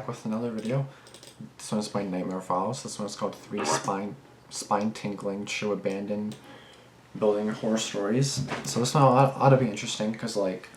back with another video. This one is my Nightmare Files. This one is called 3 Spine-Tingling True Abandoned Building Horror Stories. So this one ought to be interesting because, like,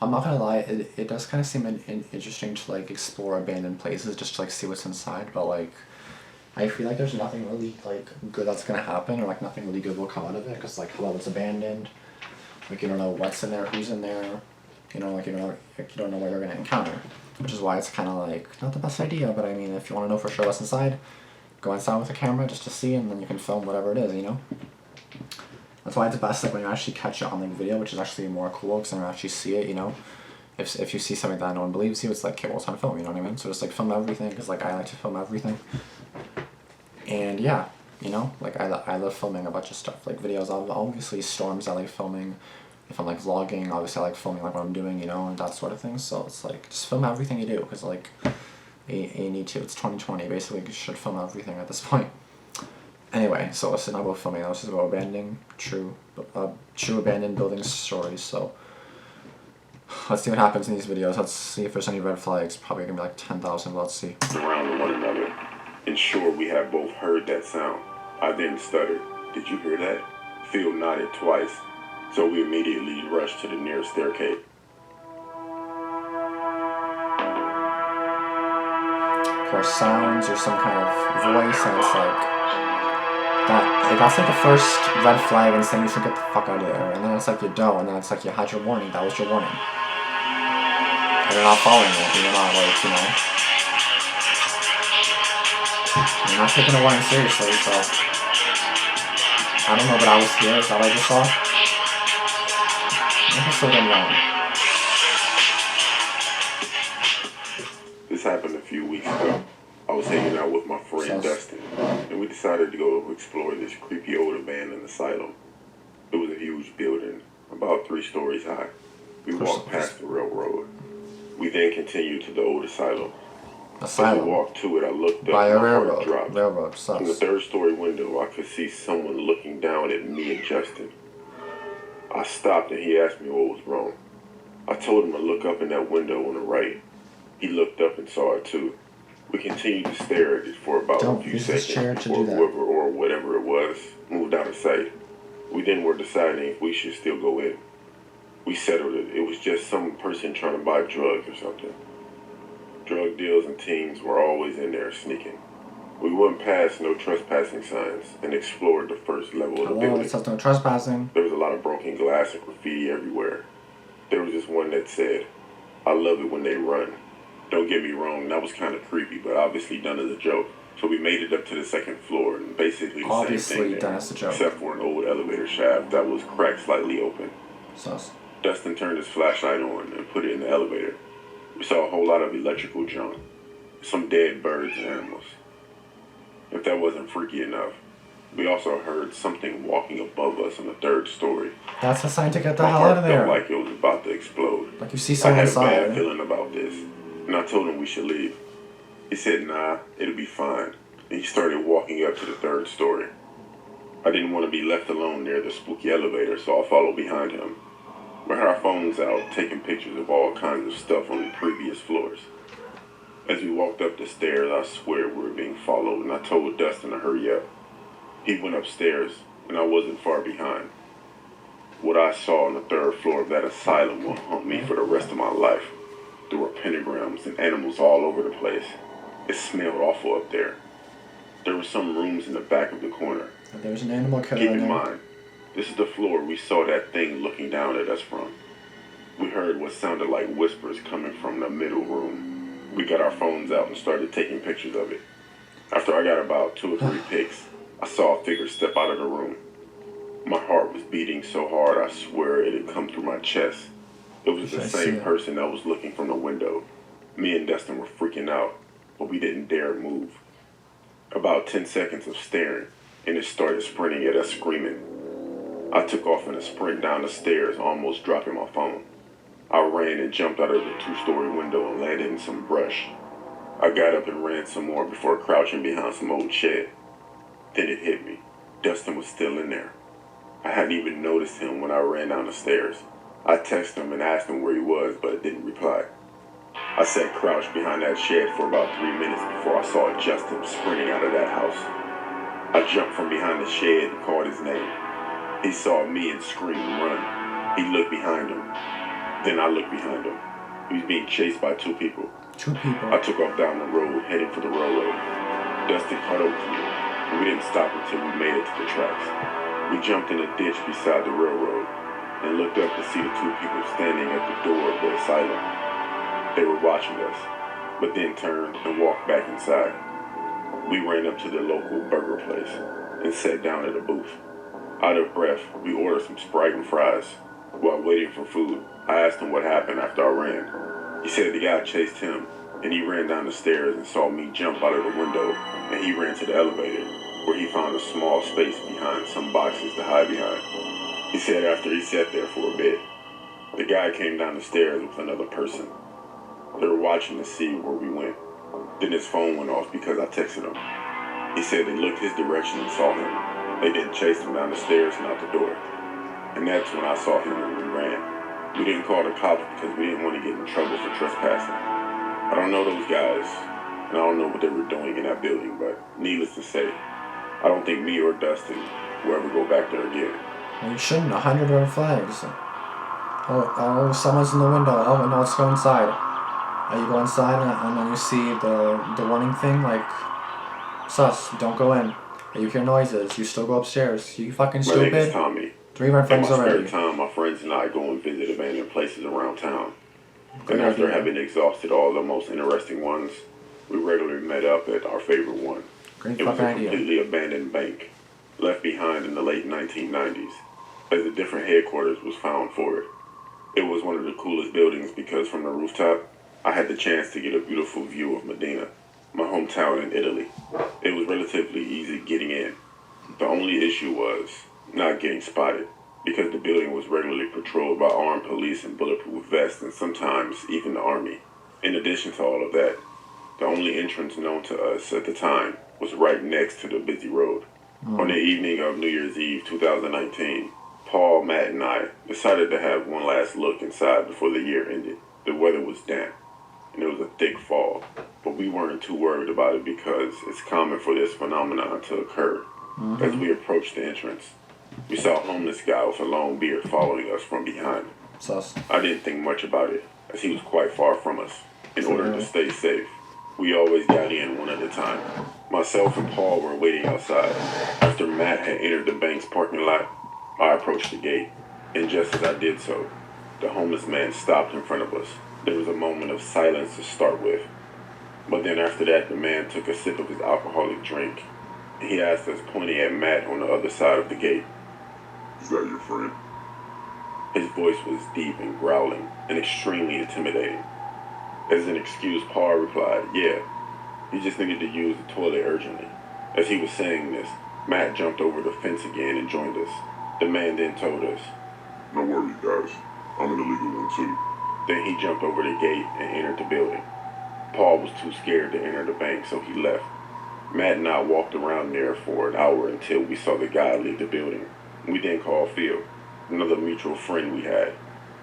I'm not gonna lie, it does kind of seem interesting to, like, explore abandoned places just to, like, see what's inside, but, like, I feel like there's nothing really, like, good that's gonna happen, or, like, nothing really good will come out of it, because, like, hello, it's abandoned, like, you don't know what's in there, who's in there, you know, like, you don't know what you're gonna encounter, which is why it's kind of, like, not the best idea, but I mean, if you want to know for sure what's inside, go inside with a camera just to see, and then you can film whatever it is, you know? That's why it's best, like, when you actually catch it on, like, video, which is actually more cool, because then you actually see it, you know? If you see something that no one believes you, it's like, okay, well, it's on film, you know what I mean? So just, like, film everything, because, like, I like to film everything. And, yeah, you know? Like, I love filming a bunch of stuff. Like, videos, obviously, storms I like filming. If I'm, like, vlogging, obviously, I like filming, like, what I'm doing, you know, and that sort of thing. So it's, like, just film everything you do, because, like, you need to. It's 2020, basically, you should film everything at this point. Anyway, so let's not about filming, let's just about abandoning true abandoned building stories. So let's see what happens in these videos. Let's see if there's any red flags. Probably gonna be like 10,000. Let's see. Around one another. And sure, we have both heard that sound. I then stuttered. Did you hear that? Phil nodded twice. So we immediately rushed to the nearest staircase. Of course, sounds or some kind of voice, and it's like that's like the first red flag and saying you should get the fuck out of there. And then it's like you don't, and then it's like you had your warning. That was your warning. And you're not following it. You're not, like, you know. You're not taking the warning seriously, so I don't know, but I was here. Is that what I just saw? I'm still getting wrong. This happened a few weeks ago. I was hanging out with my friend Dustin, and we decided to go explore this creepy old abandoned asylum. It was a huge building, about 3 stories high. We walked past the railroad. We then continued to the old asylum. As we walked to it, I looked up, by a my railroad. heart dropped. Railroad sucks. From the 3rd-story window, I could see someone looking down at me and Justin. I stopped and he asked me what was wrong. I told him to look up in that window on the right. He looked up and saw it too. We continued to stare at it for about a few seconds before whoever or whatever it was moved out of sight. We then were deciding if we should still go in. We settled it. It was just some person trying to buy drugs or something. Drug deals and teens were always in there sneaking. We went past no trespassing signs and explored the first level of the building. It says no trespassing. There was a lot of broken glass and graffiti everywhere. There was this one that said, "I love it when they run." Don't get me wrong, that was kind of creepy, but obviously done as a joke. So we made it up to the 2nd floor and basically the same thing there, except for an old elevator shaft that was cracked slightly open. Sus. Dustin turned his flashlight on and put it in the elevator. We saw a whole lot of electrical junk, some dead birds and animals. If that wasn't freaky enough, we also heard something walking above us on the 3rd story. That's a sign to get the hell out of there. Felt like it was about to explode. Like you see someone inside. I had a bad feeling about this, and I told him we should leave. He said, "Nah, it'll be fine." And he started walking up to the 3rd story. I didn't want to be left alone near the spooky elevator, so I followed behind him. We had our phones out, taking pictures of all kinds of stuff on the previous floors. As we walked up the stairs, I swear we were being followed, and I told Dustin to hurry up. He went upstairs, and I wasn't far behind. What I saw on the 3rd floor of that asylum will haunt me for the rest of my life. There were pentagrams and animals all over the place. It smelled awful up there. There were some rooms in the back of the corner. And there's an animal killer. Keep in mind, this is the floor we saw that thing looking down at us from. We heard what sounded like whispers coming from the middle room. We got our phones out and started taking pictures of it. After I got about 2 or 3 pics, I saw a figure step out of the room. My heart was beating so hard I swear it had come through my chest. It was the same person that was looking from the window. Me and Dustin were freaking out, but we didn't dare move. About 10 seconds of staring, and it started sprinting at us, screaming. I took off in a sprint down the stairs, almost dropping my phone. I ran and jumped out of the 2-story window and landed in some brush. I got up and ran some more before crouching behind some old shed. Then it hit me. Dustin was still in there. I hadn't even noticed him when I ran down the stairs. I texted him and asked him where he was, but it didn't reply. I sat crouched behind that shed for about 3 minutes before I saw Justin sprinting out of that house. I jumped from behind the shed and called his name. He saw me and screamed and run. He looked behind him. Then I looked behind him. He was being chased by two people. Two people. I took off down the road, heading for the railroad. Dustin caught up to me, and we didn't stop until we made it to the tracks. We jumped in a ditch beside the railroad and looked up to see the two people standing at the door of the asylum. They were watching us, but then turned and walked back inside. We ran up to the local burger place and sat down at a booth. Out of breath, we ordered some Sprite and fries. While waiting for food, I asked him what happened after I ran. He said the guy chased him, and he ran down the stairs and saw me jump out of the window, and he ran to the elevator, where he found a small space behind some boxes to hide behind. He said after he sat there for a bit, the guy came down the stairs with another person. They were watching to see where we went. Then his phone went off because I texted him. He said they looked his direction and saw him. They didn't chase him down the stairs and out the door. And that's when I saw him and we ran. We didn't call the cops because we didn't want to get in trouble for trespassing. I don't know those guys, and I don't know what they were doing in that building, but needless to say, I don't think me or Dustin will ever go back there again. Well, you shouldn't. 100 red flags. Oh, someone's in the window. Oh, no, let's go inside. You go inside and then you see the warning thing, like, sus, don't go in. You hear noises, you still go upstairs. You fucking stupid. My name is Tommy. 3 red flags already. In my spare time, my friends and I go and visit abandoned places around town. Good and after idea. having exhausted all the most interesting ones, we regularly met up at our favorite one. Great It was fucking a idea. completely abandoned bank, left behind in the late 1990s, as a different headquarters was found for it. It was one of the coolest buildings because from the rooftop, I had the chance to get a beautiful view of Medina, my hometown in Italy. It was relatively easy getting in. The only issue was not getting spotted, because the building was regularly patrolled by armed police in bulletproof vests and sometimes even the army. In addition to all of that, the only entrance known to us at the time was right next to the busy road. On the evening of New Year's Eve 2019, Paul, Matt, and I decided to have one last look inside before the year ended. The weather was damp, and it was a thick fall, but we weren't too worried about it because it's common for this phenomenon to occur. As we approached the entrance, we saw a homeless guy with a long beard following us from behind. Sus. I didn't think much about it, as he was quite far from us. In order to stay safe, we always got in one at a time. Myself and Paul were waiting outside. After Matt had entered the bank's parking lot, I approached the gate, and just as I did so, the homeless man stopped in front of us. There was a moment of silence to start with, but then after that, the man took a sip of his alcoholic drink, and he asked us, pointing at Matt on the other side of the gate, "Is that your friend?" His voice was deep and growling, and extremely intimidating. As an excuse, Paul replied, "Yeah, he just needed to use the toilet urgently." As he was saying this, Matt jumped over the fence again and joined us. The man then told us, "No worries, guys. I'm an illegal one too." Then he jumped over the gate and entered the building. Paul was too scared to enter the bank, so he left. Matt and I walked around there for an hour until we saw the guy leave the building. We then called Phil, another mutual friend we had,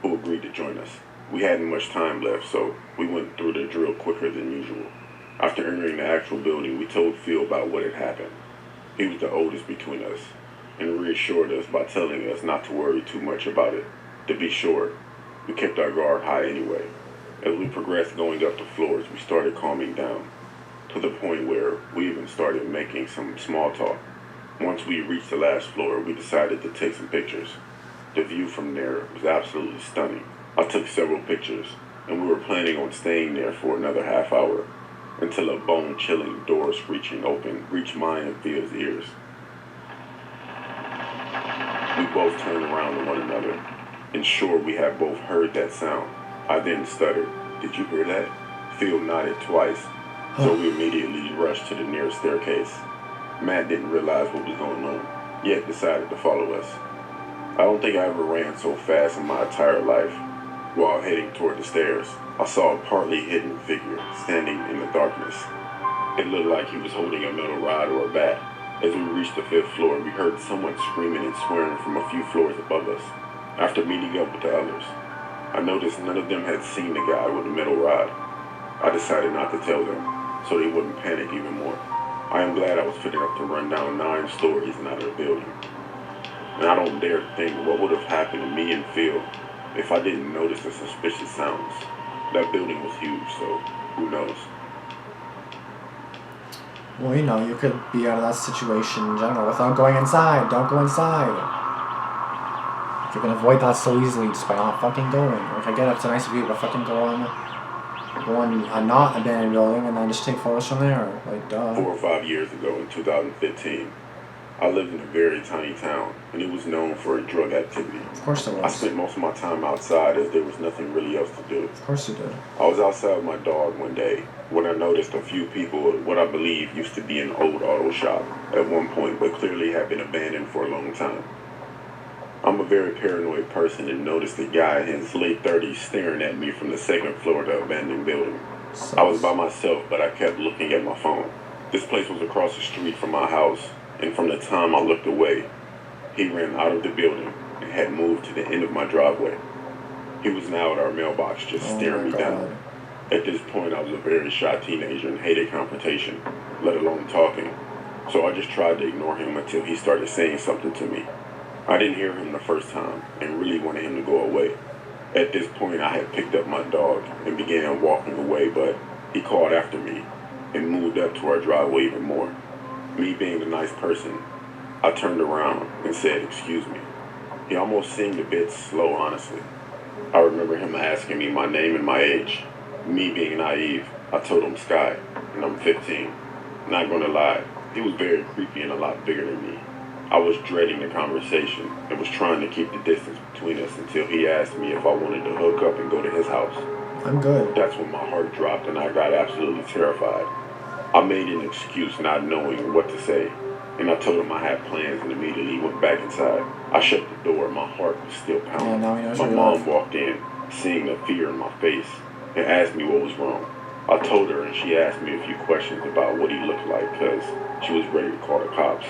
who agreed to join us. We hadn't much time left, so we went through the drill quicker than usual. After entering the actual building, we told Phil about what had happened. He was the oldest between us, and reassured us by telling us not to worry too much about it. To be sure, we kept our guard high anyway. As we progressed going up the floors, we started calming down, to the point where we even started making some small talk. Once we reached the last floor, we decided to take some pictures. The view from there was absolutely stunning. I took several pictures, and we were planning on staying there for another half hour, until a bone-chilling door screeching open reached mine and Phil's ears. We both turned around to one another, and sure we had both heard that sound. I then stuttered, "Did you hear that?" Phil nodded twice, so we immediately rushed to the nearest staircase. Matt didn't realize what was going on, yet decided to follow us. I don't think I ever ran so fast in my entire life. While heading toward the stairs, I saw a partly hidden figure standing in the darkness. It looked like he was holding a metal rod or a bat. As we reached the 5th floor, we heard someone screaming and swearing from a few floors above us. After meeting up with the others, I noticed none of them had seen the guy with the metal rod. I decided not to tell them, so they wouldn't panic even more. I am glad I was fit enough to run down 9 stories and out of the building. And I don't dare think what would have happened to me and Phil if I didn't notice the suspicious sounds. That building was huge, so who knows? Well, you know, you could be out of that situation in general without going inside. Don't go inside. You can avoid that so easily just by not fucking going. Or if I get up to nice view, but fucking go on a not abandoned building and then just take photos from there. Like, duh. 4 or 5 years ago in 2015, I lived in a very tiny town, and it was known for drug activity. Of course it was. I spent most of my time outside as there was nothing really else to do. Of course you did. I was outside with my dog one day when I noticed a few people at what I believe used to be an old auto shop at one point, but clearly had been abandoned for a long time. I'm a very paranoid person and noticed a guy in his late 30s staring at me from the second floor of the abandoned building. I was by myself, but I kept looking at my phone. This place was across the street from my house, and from the time I looked away, he ran out of the building and had moved to the end of my driveway. He was now at our mailbox just staring me down. At this point, I was a very shy teenager and hated confrontation, let alone talking. So I just tried to ignore him until he started saying something to me. I didn't hear him the first time and really wanted him to go away. At this point, I had picked up my dog and began walking away, but he called after me and moved up to our driveway even more. Me being the nice person, I turned around and said, "Excuse me." He almost seemed a bit slow, honestly. I remember him asking me my name and my age. Me being naive, I told him Sky, and I'm 15. Not gonna lie, he was very creepy and a lot bigger than me. I was dreading the conversation and was trying to keep the distance between us until he asked me if I wanted to hook up and go to his house. I'm good. That's when my heart dropped and I got absolutely terrified. I made an excuse not knowing what to say, and I told him I had plans and immediately went back inside. I shut the door, my heart was still pounding. Yeah, now he knows My you're mom alive. walked in, seeing the fear in my face, and asked me what was wrong. I told her, and she asked me a few questions about what he looked like because she was ready to call the cops.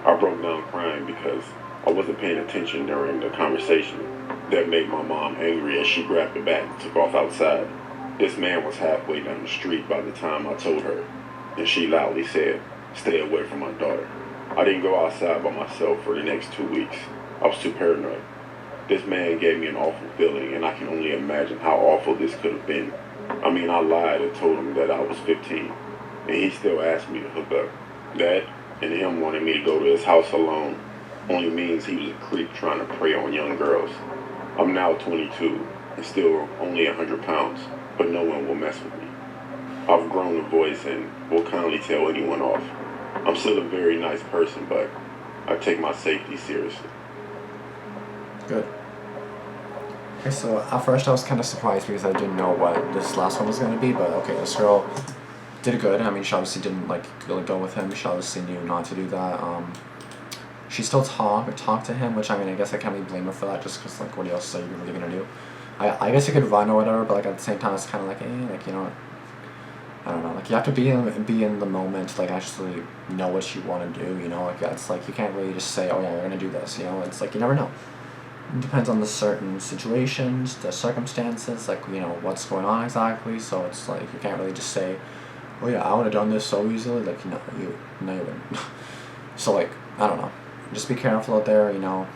I broke down crying because I wasn't paying attention during the conversation. That made my mom angry as she grabbed the bat and took off outside. This man was halfway down the street by the time I told her, and she loudly said, "Stay away from my daughter." I didn't go outside by myself for the next 2 weeks. I was too paranoid. This man gave me an awful feeling, and I can only imagine how awful this could have been. I mean, I lied and told him that I was 15, and he still asked me to hook up. That, and him wanting me to go to his house alone, only means he was a creep trying to prey on young girls. I'm now 22, and still only 100 pounds, but no one will mess with me. I've grown a voice and will kindly tell anyone off. I'm still a very nice person, but I take my safety seriously. Good. Okay, so at first I was kind of surprised because I didn't know what this last one was going to be, but okay, this girl did good. I mean, she obviously didn't like really go with him. She obviously knew not to do that. She still talked to him, which I mean, I guess I can't really blame her for that, just because like, what else are you really gonna do? I guess you could run or whatever, but like at the same time, it's kind of like, like, you know, I don't know, like you have to be in the moment to like actually know what you want to do, you know, like it's like you can't really just say, oh yeah, we're gonna do this, you know, it's like you never know. It depends on the certain situations, the circumstances, like, you know, what's going on exactly, so it's like you can't really just say, oh yeah, I would have done this so easily, like, you wouldn't. So like, I don't know, just be careful out there, you know.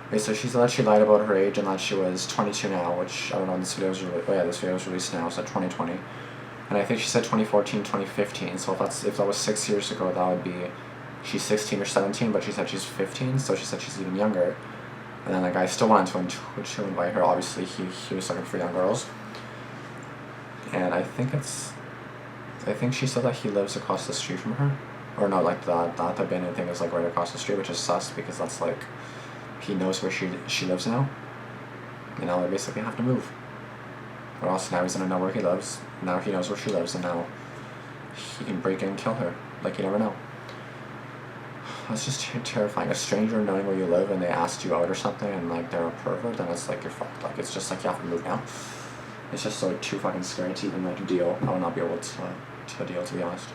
Okay, so she said that she lied about her age and that she was 22 now, which, I don't know, this video was released now, so 2020. And I think she said 2014, 2015, so if that was 6 years ago, that would be, she's 16 or 17, but she said she's 15, so she said she's even younger. And then the guy still wanted to invite her, obviously he was looking for young girls. And I think she said that he lives across the street from her. Or no, like that the abandoned thing is like right across the street, which is sus because that's like, he knows where she lives now. You know, they basically have to move. Or else now he's gonna know where he lives. Now he knows where she lives, and now he can break in and kill her. Like, you never know. That's just terrifying. A stranger knowing where you live and they asked you out or something and like they're a pervert, then it's like you're fucked. Like, it's just like you have to move now. It's just so too fucking scary to even like deal. I would not be able to deal, to be honest.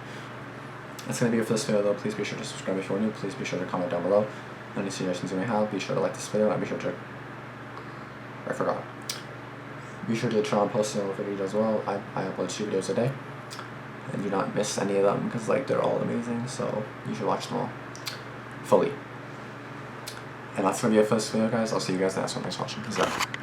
That's gonna be it for this video though. Please be sure to subscribe if you're new. Please be sure to comment down below any suggestions you may have. Be sure to like this video and be sure to, I forgot. be sure to turn on posting notifications as well. I upload 2 videos a day, and do not miss any of them because like they're all amazing. So you should watch them all fully. And that's gonna be it for this video, guys. I'll see you guys next one. Thanks for watching. Peace out.